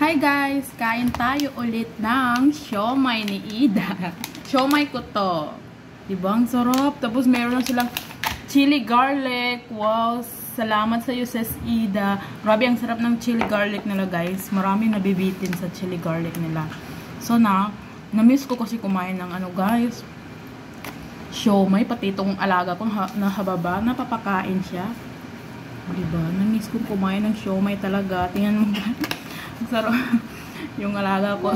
Hi guys! Kain tayo ulit ng siomai ni Ida. Siomai ko to. Diba? Ang sarap. Tapos meron silang chili garlic. Wow! Salamat sa iyo, sis Ida. Grabe, ang sarap ng chili garlic nila guys. Maraming nabibitin sa chili garlic nila. So na-miss ko kasi kumain ng ano guys. Siomai. Pati itong alaga kong nahababa. Napapakain siya. Diba? Na-miss ko kumain ng siomai talaga. Tingnan mo guys. Ang sarap. Yung alaga ko.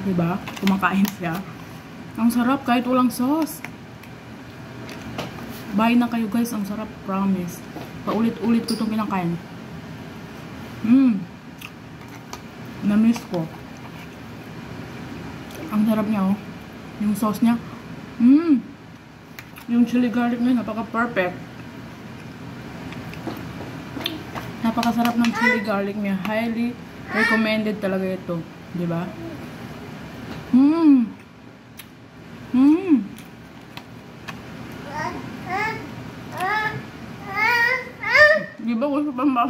Diba? Kumakain siya. Ang sarap kahit walang sauce. Buy na kayo guys. Ang sarap. Promise. Paulit-ulit ko itong kinakain. Na-miss ko. Ang sarap niya, oh. Yung sauce niya. Yung chili garlic niya, napaka-perfect. Napakasarap ng chili garlic niya. Highly recommended talaga ito. Diba? Diba gusto pa ba?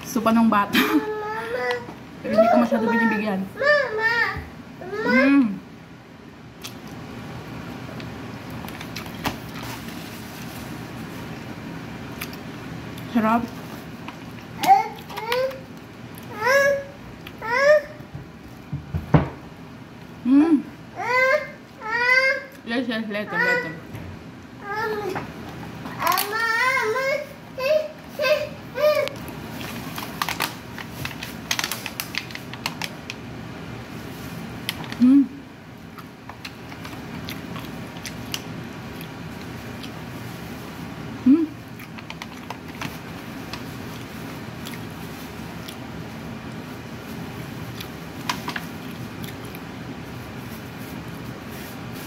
Gusto pa ng bata. Pero hindi ko masyado binibigyan. Sarap. Yes, later.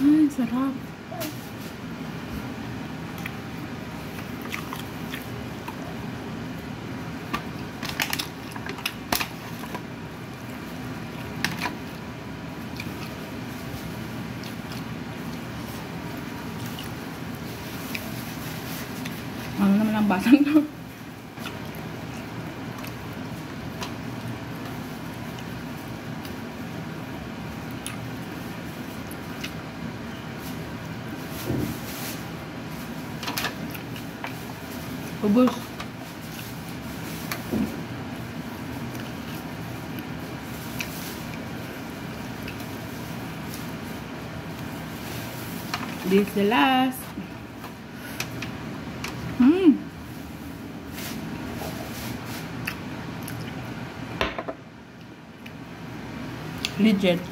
Ay, sarap. Ano naman ang batang to? Ubus. This is the last. Legit.